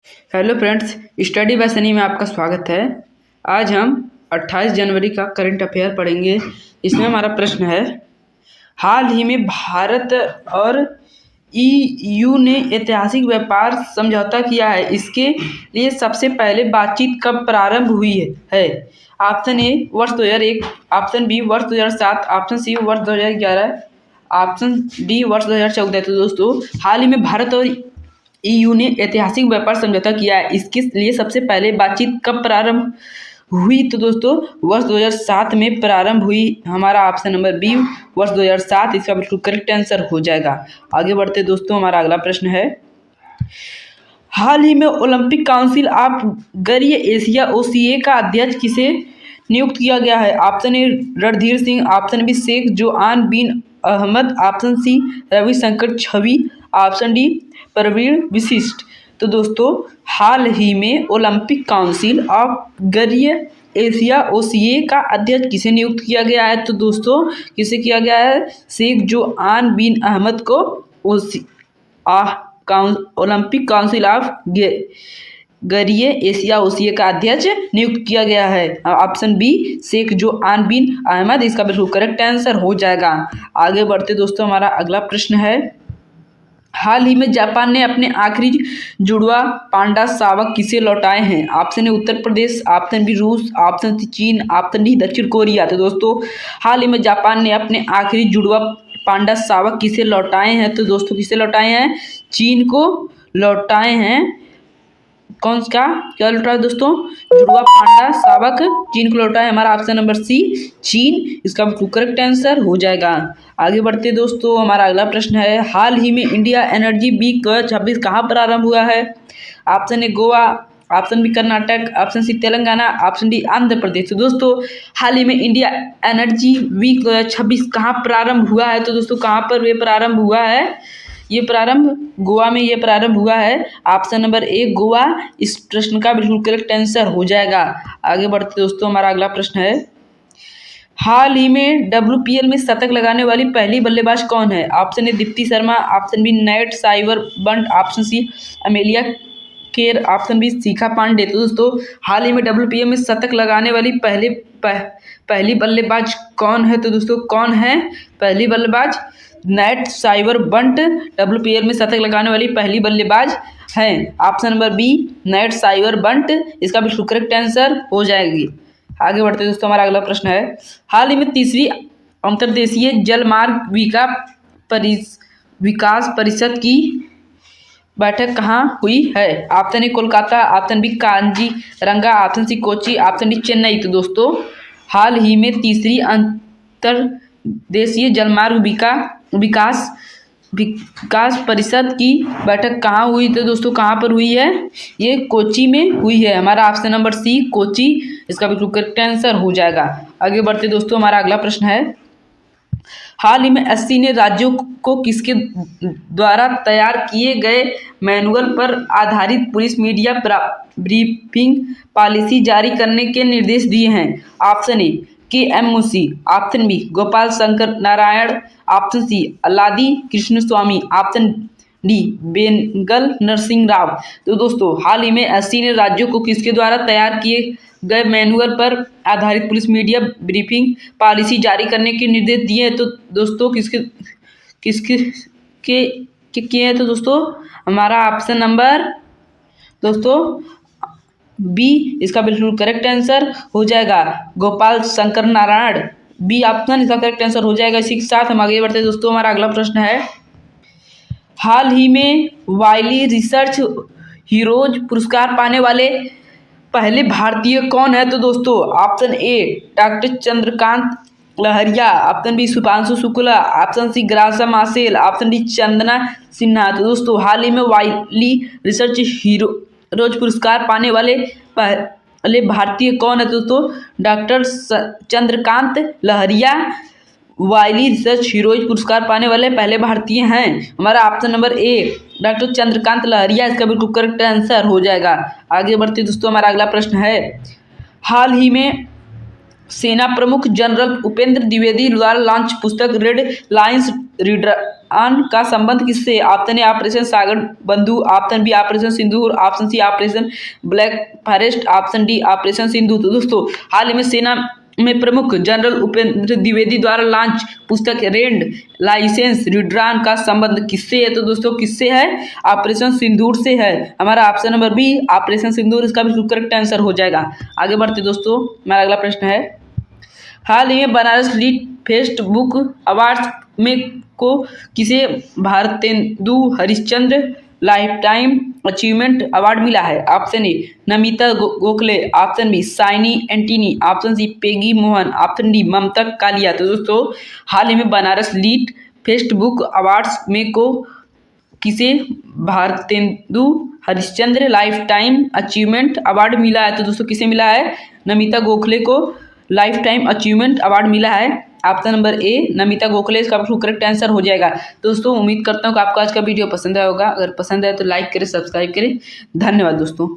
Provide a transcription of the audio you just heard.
Hello friends, study bye Sunny में आपका स्वागत है। आज हम 28 जनवरी का करंट अफेयर पढ़ेंगे। इसमें हमारा प्रश्न है, हाल ही में भारत और ईयू ने ऐतिहासिक व्यापार समझौता किया है। इसके लिए सबसे पहले बातचीत कब प्रारंभ हुई है? ऑप्शन ए वर्ष 2001, ऑप्शन बी वर्ष 2007, ऑप्शन सी वर्ष 2011, ऑप्शन डी वर्ष 2014। तो दोस्तों, हाल ही में भारत और ईयू ने ऐतिहासिक व्यापार समझौता किया है। इसके लिए सबसे पहले बातचीत कब प्रारंभ हुई? तो दोस्तों, वर्ष 2007 में प्रारंभ हुई। हमारा ऑप्शन नंबर बी वर्ष 2007 इसका बिल्कुल करेक्ट आंसर हो जाएगा। आगे बढ़ते दोस्तों, हमारा अगला प्रश्न है, हाल ही में ओलंपिक काउंसिल ऑफ गरीय एशिया ओसीए का अध्यक्ष किसे नियुक्त किया गया है? Option A Randhir Singh, option B Sheikh Joaan bin Ahmad, option C Ravishankar Chhavi, option D Praveen Vashisht. तो दोस्तों, हाल ही में ओलंपिक काउंसिल ऑफ गरीय एशिया ओसीए का अध्यक्ष किसे नियुक्त किया गया है? तो दोस्तों, किसे किया गया है? शेख जोआन बिन अहमद को ओलंपिक काउंसिल ऑफ गरीय एशिया ओसीए का अध्यक्ष नियुक्त किया गया है। Option B Sheikh Joaan bin Ahmad इसका बिल्कुल करेक्ट आंसर हो जाएगा। आगे बढ़ते दोस्तों, हमारा अगला प्रश्न है, हाल ही में जापान ने अपने आखिरी जुड़वा पांडा शावक किसे लौटाए हैं? Option A Uttar Pradesh, option B रूस, ऑप्शन सी चीन, ऑप्शन डी दक्षिण कोरिया। तो दोस्तों, हाल ही में जापान ने अपने आखिरी जुड़वा पांडा शावक किसे लौटाए हैं? तो दोस्तों, किसे लौटाए हैं? चीन को लौटाए हैं। कौन सा क्या लौटा है दोस्तों? जुड़वा पांडा शावक चीन को लौटा है। हमारा ऑप्शन नंबर सी चीन इसका करेक्ट आंसर हो जाएगा। आगे बढ़ते दोस्तों, हमारा अगला प्रश्न है, हाल ही में इंडिया एनर्जी वीक 2026 कहाँ प्रारंभ हुआ है? Option A Goa, option B Karnataka, option C Telangana, option D Andhra Pradesh. तो दोस्तों, हाल ही में इंडिया एनर्जी वीक 2026 कहाँ प्रारंभ हुआ है? तो दोस्तों, कहाँ पर ये प्रारंभ हुआ है? ये प्रारंभ गोवा में ये प्रारंभ हुआ है। ऑप्शन नंबर ए गोवा इस प्रश्न का बिल्कुल करेक्ट आंसर हो जाएगा। आगे बढ़ते दोस्तों, हमारा अगला प्रश्न है, हाल ही में WPL में शतक लगाने वाली पहली बल्लेबाज कौन है? Option A Deepti Sharma, option B Nat Sciver Brunt, option C Amelia Kerr, option B Shikha Pandey. तो दोस्तों, हाल ही में WPL में शतक लगाने वाली पहली बल्लेबाज कौन है? तो दोस्तों, कौन है पहली बल्लेबाज? नेट साइवर बंट WPL में शतक लगाने वाली पहली बल्लेबाज हैं। Option number B Nat Sciver Brunt इसका बिल्कुल करेक्ट आंसर हो जाएगी। आगे बढ़ते दोस्तों, हमारा अगला प्रश्न है, हाल ही में तीसरी अंतर्देशीय जलमार्ग विकास परिषद की बैठक कहाँ हुई है? Option A Kolkata, option B Kaziranga, option C Kochi, option D Chennai. तो दोस्तों, हाल ही में तीसरी अंतर्देशीय जलमार्ग विकास परिषद की बैठक कहाँ हुई? तो दोस्तों, कहाँ पर हुई है? ये कोची में हुई है। हमारा ऑप्शन नंबर सी कोची इसका बिल्कुल करेक्ट आंसर हो जाएगा। आगे बढ़ते दोस्तों, हमारा अगला प्रश्न है, हाल ही में 80 ने राज्यों को किसके द्वारा तैयार किए गए मैनुअल पर आधारित पुलिस मीडिया ब्रीफिंग पॉलिसी जारी करने के निर्देश दिए हैं? Option A KM Munshi, option B Gopal Shankar Narayan, option C Alladi Krishnaswami, option D Benegal Narsing Rau. तो दोस्तों, हाल ही में 80 ने राज्यों को किसके द्वारा तैयार किए गए मैनुअल पर आधारित पुलिस मीडिया ब्रीफिंग पॉलिसी जारी करने के निर्देश दिए हैं। तो दोस्तों, किसके किए हैं? तो दोस्तों, हमारा ऑप्शन नंबर दोस्तों बी इसका बिल्कुल करेक्ट आंसर हो जाएगा, गोपाल शंकर नारायण। बी ऑप्शन इसका करेक्ट आंसर हो जाएगा। इसी के साथ हम आगे बढ़ते हैं दोस्तों, हमारा अगला प्रश्न है, हाल ही में वाइली रिसर्च हीरोज पुरस्कार पाने वाले पहले भारतीय कौन है? तो दोस्तों, option A doctor Chandrakant Lahariya, option B Supanshu Shukla, option C Graca Machel, option D Chandana Sinha. तो दोस्तों, हाल ही में वाइली रिसर्च हीरोज पुरस्कार पाने वाले पहले भारतीय कौन है? दोस्तों, doctor Chandrakant Lahariya Wiley research heroes पुरस्कार पाने वाले पहले भारतीय हैं। हमारा option number A doctor Chandrakant Lahariya इसका बिल्कुल करेक्ट आंसर हो जाएगा। आगे बढ़ते दोस्तों, हमारा अगला प्रश्न है, हाल ही में सेना प्रमुख जनरल उपेंद्र द्विवेदी द्वारा लॉन्च पुस्तक रेड लाइन्स रिड्रान का संबंध किससे? Option A operation Sagar Bandhu, option B operation Sindoor, option C operation black forest, option D operation Sindhu. तो दोस्तों हाल ही में सेना में प्रमुख जनरल उपेंद्र द्विवेदी द्वारा लॉन्च पुस्तक रेड लाइसेंस रिड्रान का संबंध किससे है? तो दोस्तों किससे है? ऑपरेशन सिंदूर से है। हमारा ऑप्शन नंबर बी ऑपरेशन सिंदूर इसका बिल्कुल करेक्ट आंसर हो जाएगा। आगे बढ़ते दोस्तों, हमारा अगला प्रश्न है, हाल ही में Banaras lit fest book awards में को किसे Bharatendu Harishchandra lifetime achievement award मिला है? Option A Namita Gokhale, option B Saini Antony, option C Peggy Mohan, option D Mamta Kalia. तो दोस्तों हाल ही में Banaras lit fest book awards में को किसे Bharatendu Harishchandra lifetime achievement award मिला है? तो दोस्तों किसे मिला है? नमिता गोखले को लाइफ टाइम अचीवमेंट अवार्ड मिला है। ऑप्शन नंबर ए नमिता गोखले इसका करेक्ट आंसर हो जाएगा। दोस्तों उम्मीद करता हूँ कि आपको आज का वीडियो पसंद आया होगा। अगर पसंद आए तो लाइक करें, सब्सक्राइब करें। धन्यवाद दोस्तों।